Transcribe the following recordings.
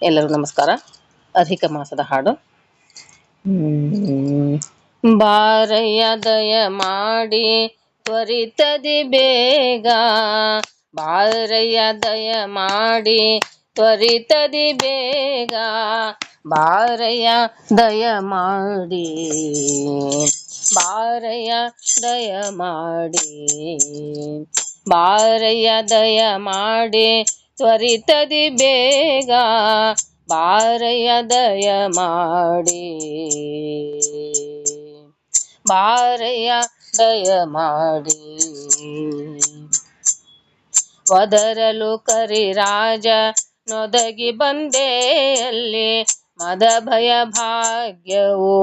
ಎಲ್ಲರಿಗೂ ನಮಸ್ಕಾರ. ಅಧಿಕ ಮಾಸದ ಹಾಡು. ಬಾರಯ್ಯ ದಯ ಮಾಡಿ ತ್ವರಿತದಿ ಬೇಗ, ಬಾರಯ್ಯ ದಯ ಮಾಡಿ ತ್ವರಿತದಿ ಬೇಗ, ಬಾರಯ್ಯ ದಯ ಮಾಡಿ, ಬಾರಯ್ಯ ದಯ ಮಾಡಿ, ಬಾರಯ್ಯ ದಯ ಮಾಡಿ ತ್ವರಿತದಿ ಬೇಗ, ಬಾರಯ್ಯ ದಯ ಮಾಡಿ, ಬಾರಯ್ಯ ದಯ ಮಾಡಿ. ಒದರಲು ಕರಿರಾಜ ನೊದಗಿ ಬಂದೆ ಅಲ್ಲಿ, ಮದ ಭಯ ಭಾಗ್ಯವು,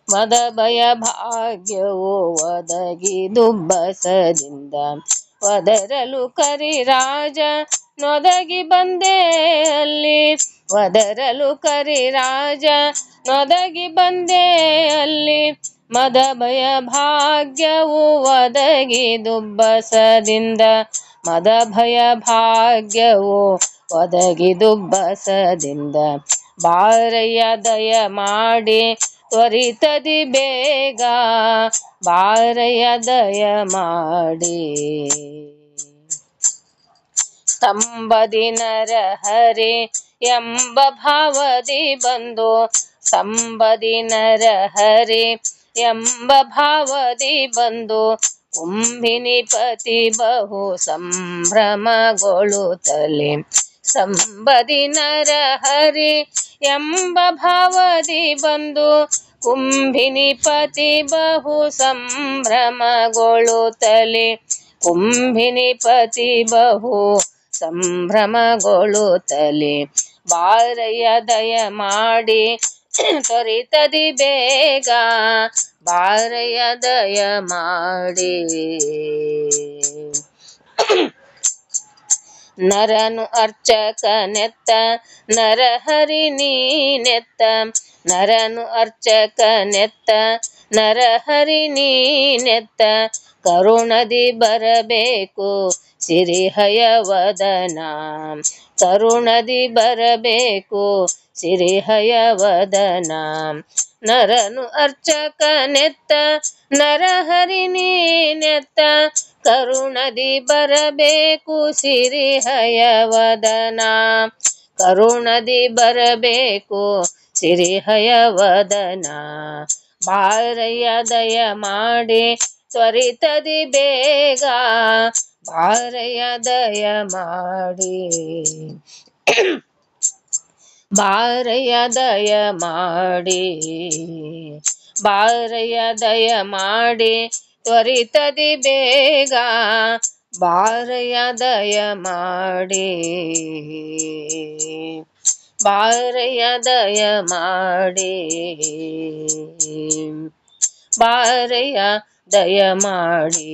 ಮದ ಭಯ ಭಾಗ್ಯವು ಒದಗಿ ದುಬ್ಬಸದಿಂದ, ಒದರಲು ಕರಿರಾಜ ನೊದಗಿ ಬಂದೆ ಅಲ್ಲಿ, ಒದರಲು ಕರಿರಾಜ ನೊದಗಿ ಬಂದೆ ಅಲ್ಲಿ, ಮದ ಭಯ ಭಾಗ್ಯವು ಒದಗಿ ದುಬ್ಬಸದಿಂದ, ಮದ ಭಯ ಭಾಗ್ಯವು ಒದಗಿ ದುಬ್ಬಸದಿಂದ, ಬಾರಯ್ಯ ದಯ ಮಾಡಿ ತ್ವರಿತದಿ ಬೇಗ, ಬಾರಯ್ಯ ದಯ ಮಾಡಿ. ಸ್ತಂಭದಿ ನರಹರಿ ಎಂಬ ಭಾವದಿ ಬಂದು, ಸ್ತಂಭದಿ ನರಹರಿ ಎಂಬ ಭಾವದಿ ಬಂದು, ಕುಂಭಿನಿಪತಿ ಬಹು ಸಂಭ್ರಮಗೊಳ್ಳುತ್ತಲೇ, ಸ್ತಂಭದಿ ನರಹರಿ ಎಂಬ ಭಾವದಿ ಬಂದು, ಕುಂಭಿನಿಪತಿ ಬಹು ಸಂಭ್ರಮಗೊಳ್ಳುತ್ತಲೇ, ಕುಂಭಿನಿಪತಿ ಬಹು ಸಂಭ್ರಮಗೊಳ್ಳುತ್ತಲೇ, ಬಾರಯ್ಯ ದಯ ಮಾಡಿ ತ್ವರಿತದಿ ಬೇಗ, ಬಾರಯ್ಯ ದಯ ಮಾಡಿ. ನರನು ಅರ್ಚಕನೆತ್ತ ನರಹರಿ ನೀನೆತ್ತ, ನರನು ಅರ್ಚಕನೆತ್ತ ನರಹರಿ ನೀನೆತ್ತ, ಕರುಣದಿ ಬರಬೇಕು ಸಿರಿಹಯವದನ, ಕರುಣದಿ ಬರಬೇಕು ಸಿರಿಹಯವದನ, ನರನು ಅರ್ಚಕನೆತ್ತ ನರಹರಿ ನೀನೆತ್ತ, ಕರುಣದಿ ಬರಬೇಕು ಸಿರಿಹಯವದನ, ಕರುಣದಿ ಬರಬೇಕು ಸಿರಿಹಯವದನ, ಬಾರಯ್ಯ ದಯ ಮಾಡಿ ತ್ವರಿತದಿ ಬೇಗ, ಬಾರಯ್ಯ ದಯ ಮಾಡಿ, ಬಾರಯ್ಯ ದಯ ಮಾಡಿ, ಬಾರಯ್ಯ ದಯ ಮಾಡಿ ತ್ವರಿತದಿ ಬೇಗ, ಬಾರಯ್ಯ ದಯ ಮಾಡಿ, ಬಾರಯ್ಯ ದಯ ಮಾಡಿ, ಬಾರಯ್ಯ ದಯ ಮಾಡಿ.